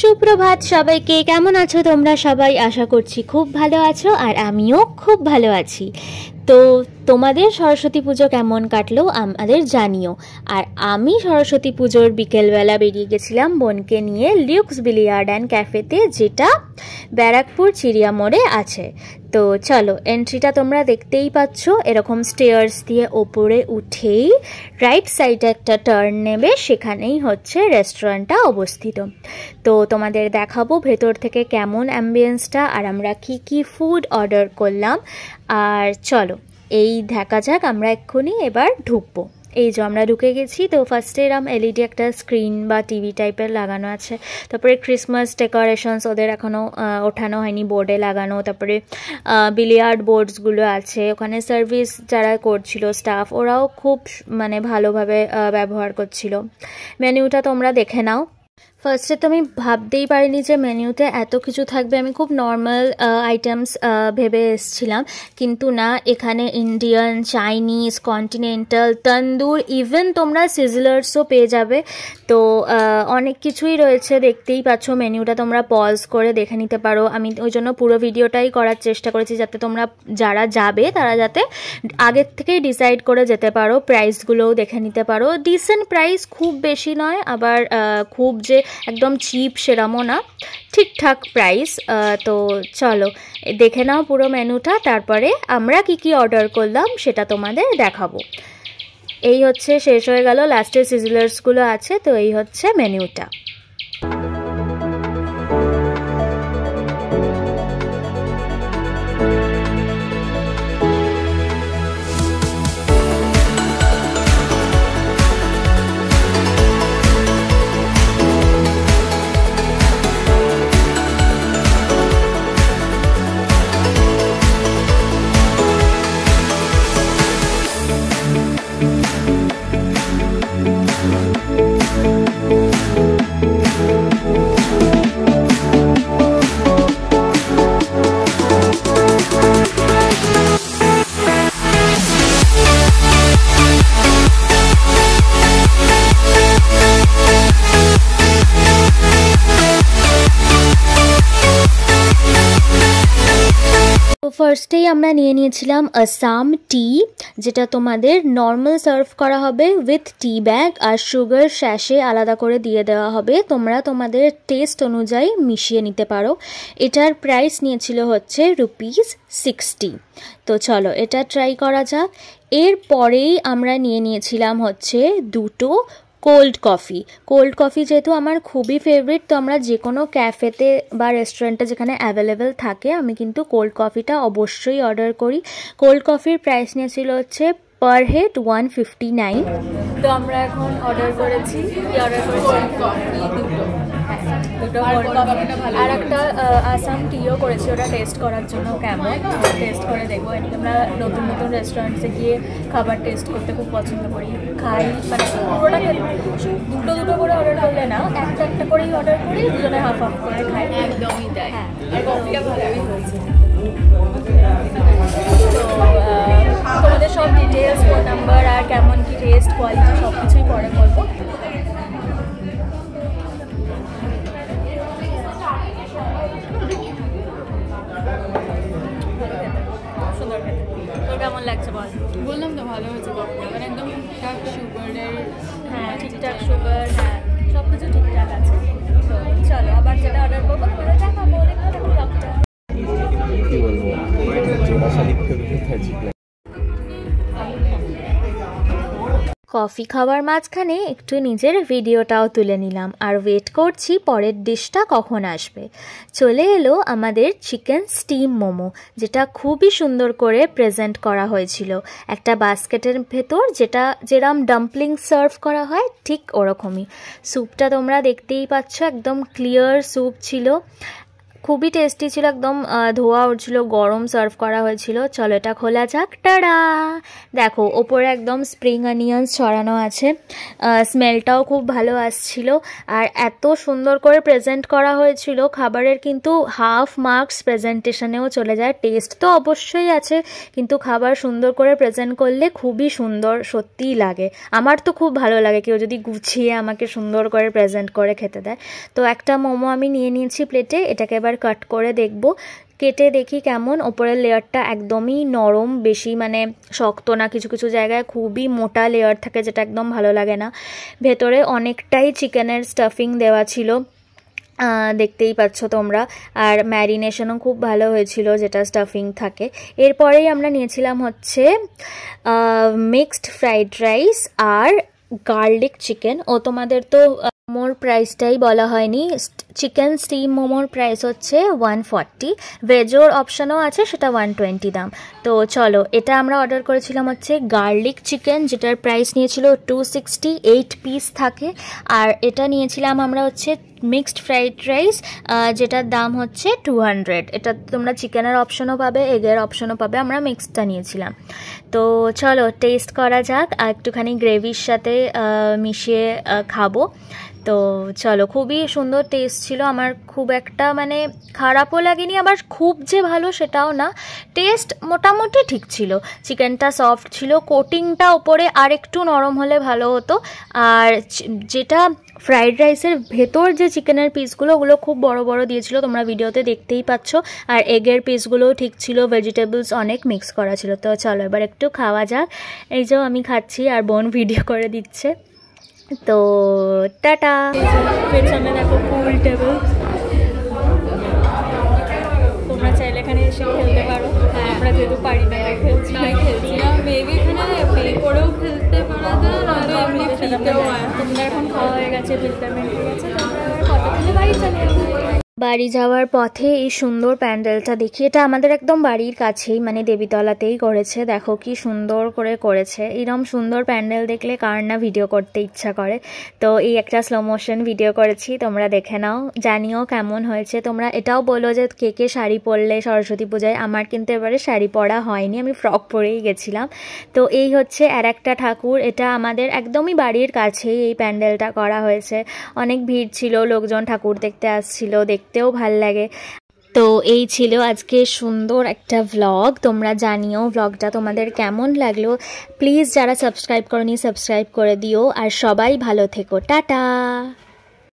সুপ্রভাত সবাইকে। কেমন আছো তোমরা সবাই? আশা করছি খুব ভালো আছো, আর আমিও খুব ভালো আছি। তো তোমাদের সরস্বতী পুজো কেমন কাটলো আমাদের জানিও। আর আমি সরস্বতী পুজোর বিকেলবেলা বেরিয়ে গেছিলাম বোনকে নিয়ে লিউক্স বিলিয়ার্ড অ্যান্ড ক্যাফেতে, যেটা ব্যারাকপুর চিড়িয়া মোড়ে আছে। তো চলো, এন্ট্রিটা তোমরা দেখতেই পাচ্ছ। এরকম স্টেয়ার্স দিয়ে ওপরে উঠেই রাইট সাইডে একটা টার্ন নেবে, সেখানেই হচ্ছে রেস্টুরেন্টটা অবস্থিত। তো তোমাদের দেখাবো ভেতর থেকে কেমন অ্যাম্বিয়েন্সটা, আর আমরা কি ফুড অর্ডার করলাম। আর চলো এই দেখা যাক, আমরা এক্ষুনি এবার ঢুকবো। এই যে আমরা ঢুকে গেছি। তো ফার্স্টে এরম এলইডি একটা স্ক্রিন বা টিভি টাইপের লাগানো আছে। তারপরে ক্রিসমাস ডেকোরেশনস ওদের এখনও ওঠানো হয়নি, বোর্ডে লাগানো। তারপরে বিলিয়ার্ড বোর্ডসগুলো আছে ওখানে। সার্ভিস যারা করছিল স্টাফ, ওরাও খুব ভালোভাবে ব্যবহার করছিল। মেনুটা তোমরা দেখে নাও। ফার্স্টে তো আমি ভাবতেই পারিনি যে মেনুতে এত কিছু থাকবে। আমি খুব নর্মাল আইটেমস ভেবে এসেছিলাম, কিন্তু না, এখানে ইন্ডিয়ান, চাইনিজ, কন্টিনেন্টাল, তন্দুর, ইভেন তোমরা সিজলার্সও পেয়ে যাবে। তো অনেক কিছুই রয়েছে, দেখতেই পাচ্ছ। মেনুটা তোমরা পজ করে দেখে নিতে পারো। আমি ওই জন্য পুরো ভিডিওটাই করার চেষ্টা করেছি, যাতে তোমরা যারা যাবে তারা যাতে আগের থেকেই ডিসাইড করে যেতে পারো। প্রাইসগুলোও দেখে নিতে পারো। ডিসেন্ট প্রাইস, খুব বেশি নয়, আবার খুব যে একদম চিপ সেরমও না, ঠিকঠাক প্রাইস। তো চলো দেখে নাও পুরো মেনুটা, তারপরে আমরা কি অর্ডার করলাম সেটা তোমাদের দেখাবো। এই হচ্ছে শেষ হয়ে গেল, লাস্টে সিজলার্সগুলো আছে। তো এই হচ্ছে মেনুটা। ফার্স্টেই আমরা নিয়ে নিয়েছিলাম আসাম টি, যেটা তোমাদের নর্মাল সার্ভ করা হবে উইথ টি ব্যাগ, আর সুগার স্যাশে আলাদা করে দিয়ে দেওয়া হবে। তোমরা তোমাদের টেস্ট অনুযায়ী মিশিয়ে নিতে পারো। এটার প্রাইস নিয়েছিল হচ্ছে ₹60। তো চলো এটা ট্রাই করা যাক। এরপরেই আমরা নিয়ে নিয়েছিলাম হচ্ছে দুটো কোল্ড কফি। যেহেতু আমার খুবই ফেভারিট, তো আমরা যে কোনো ক্যাফেতে বা রেস্টুরেন্টে যেখানে অ্যাভেলেবেল থাকে, আমি কিন্তু কোল্ড কফিটা অবশ্যই অর্ডার করি। কোল্ড কফির প্রাইস নিয়েছিল হচ্ছে পার হেড 159। তো আমরা এখন অর্ডার করেছি। কি অর্ডার করেছি? দুটো আর একটা আসাম টিও করেছি, ওটা টেস্ট করার জন্য কেমন টেস্ট করে দেখবো। আমরা নতুন নতুন রেস্টুরেন্টসে গিয়ে খাবার টেস্ট করতে খুব পছন্দ করি। খাই পুরোটা দুটো করে অর্ডার করলে না, একটা করেই অর্ডার করি, দুজনে হাফ করে খাই। একদমই তাই। হ্যাঁ, কফিটা ভালোই হয়েছে। তো তোমাদের সব ডিটেলস, ফোন নাম্বার আর কেমন কি টেস্ট, কোয়ালিটি সব কিছুই পরে বলবো। সুন্দর খেতে। তোর কেমন লাগছে বল? বললাম তো ভালো হয়েছে কফিটা, মানে একদম ঠিকঠাক সুগারের। হ্যাঁ, ঠিকঠাক সুগার, হ্যাঁ সব কিছু ঠিকঠাক আছে। তো চলো আবার যেটা অর্ডার করবো তোমাদের দেখাবো। কি বলবো, কফি খাওয়ার মাঝখানে একটু নিজের ভিডিওটাও তুলে নিলাম, আর ওয়েট করছি পরের ডিশটা কখন আসবে। চলে এলো আমাদের চিকেন স্টিম মোমো, যেটা খুবই সুন্দর করে প্রেজেন্ট করা হয়েছিল একটা বাস্কেটের ভেতর, যেটা যেরকম ডাম্পলিং সার্ভ করা হয় ঠিক ওরকমই। স্যুপটা তোমরা দেখতেই পাচ্ছ, একদম ক্লিয়ার স্যুপ ছিল, খুবই টেস্টি ছিল, একদম ধোয়া উঠছিল, গরম সার্ভ করা হয়েছিল। চলো এটা খোলা যাক। টাড়া, দেখো ওপরে একদম স্প্রিং অনিয়ন্স ছড়ানো আছে, স্মেলটাও খুব ভালো আসছিল আর এত সুন্দর করে প্রেজেন্ট করা হয়েছিল খাবারের, কিন্তু হাফ মার্কস প্রেজেন্টেশনেও চলে যায়। টেস্ট তো অবশ্যই আছে, কিন্তু খাবার সুন্দর করে প্রেজেন্ট করলে খুবই সুন্দর সত্যিই লাগে। আমার তো খুব ভালো লাগে কেউ যদি গুছিয়ে আমাকে সুন্দর করে প্রেজেন্ট করে খেতে দেয়। তো একটা মোমো আমি নিয়ে নিয়েছি প্লেটে, এটাকে এবার কাট করে দেখবো, কেটে দেখি কেমন। ওপরের লেয়ারটা একদমই নরম, বেশি মানে শক্ত না, কিছু কিছু জায়গায় খুবই মোটা লেয়ার থাকে যেটা একদম ভালো লাগে না। ভেতরে অনেকটাই চিকেনের স্টাফিং দেওয়া ছিল, দেখতেই পাচ্ছ তোমরা, আর ম্যারিনেশনও খুব ভালো হয়েছিল যেটা স্টাফিং থাকে। এরপরেই আমরা নিয়েছিলাম হচ্ছে মিক্সড ফ্রাইড রাইস আর গার্লিক চিকেন। ও তোমাদের তো মোমোর প্রাইসটাই বলা হয়নি, চিকেন স্টিম মোমোর প্রাইস হচ্ছে 140, ভেজোর অপশানও আছে, সেটা 120 দাম। তো চলো, এটা আমরা অর্ডার করেছিলাম হচ্ছে গার্লিক চিকেন, যেটার প্রাইস নিয়েছিল 260, 8 পিস থাকে। আর এটা নিয়েছিলাম আমরা হচ্ছে মিক্সড ফ্রাইড রাইস, যেটার দাম হচ্ছে 200। এটা তোমরা চিকেনের অপশনও পাবে, এগের অপশনও পাবে, আমরা মিক্সডটা নিয়েছিলাম। তো চলো টেস্ট করা যাক, আর একটুখানি গ্রেভির সাথে মিশিয়ে খাবো। তো চলো, খুবই সুন্দর টেস্ট ছিল, আমার খুব একটা মানে খারাপও লাগেনি, আবার খুব যে ভালো সেটাও না, টেস্ট মোটামুটি ঠিক ছিল। চিকেনটা সফট ছিল, কোটিংটা ওপরে আর একটু নরম হলে ভালো হতো। আর যেটা ফ্রাইড রাইসের ভেতর যে চিকেনের পিসগুলো, ওগুলো খুব বড় বড় দিয়েছিল, তোমরা ভিডিওতে দেখতেই পাচ্ছ। আর এগের পিসগুলোও ঠিক ছিল, ভেজিটেবলস অনেক মিক্স করা ছিল। তো চলো এবার একটু খাওয়া যাক। এই যে আমি খাচ্ছি আর বোন ভিডিও করে দিচ্ছে। তো টাটা। পেছনে দেখো পুল টেবিল, তোমরা চাইলে এখানে এসে খেলতে পারো। আমরা যেহেতু পারি না খেলছি না, মেবি এখানে পে করেও খেলতে পারা যায়, নয়তো এমনি ফ্রিতেও হয়। তোমরা এখন খাওয়া হয়ে গেছে, বিল পেমেন্ট হয়ে গেছে, তোমরা কত দিনে বাড়ি চলে যাবে। বাড়ি যাওয়ার পথে এই সুন্দর প্যান্ডেলটা দেখি, এটা আমাদের একদম বাড়ির কাছেই, মানে দেবীতলাতেই করেছে। দেখো কি সুন্দর করে করেছে, এরকম সুন্দর প্যান্ডেল দেখলে কার না ভিডিও করতে ইচ্ছা করে। তো এই একটা স্লো মোশন ভিডিও করেছি, তোমরা দেখে নাও, জানিও কেমন হয়েছে। তোমরা এটাও বলো যে কে কে শাড়ি পরলে সরস্বতী পূজায়। আমার কিন্তু এবারে শাড়ি পরা হয়নি, আমি ফ্রক পরেই গেছিলাম। তো এই হচ্ছে আর একটা ঠাকুর, এটা আমাদের একদমই বাড়ির কাছেই এই প্যান্ডেলটা করা হয়েছে। অনেক ভিড় ছিল, লোকজন ঠাকুর দেখতে আসছিল, দেখতেও ভাল লাগে। তো এই ছিল আজকে সুন্দর একটা ভ্লগ। তোমরা জানিও ভ্লগটা তোমাদের কেমন লাগলো। প্লিজ যারা সাবস্ক্রাইব করোনি সাবস্ক্রাইব করে দিও, আর সবাই ভালো থেকো। টাটা।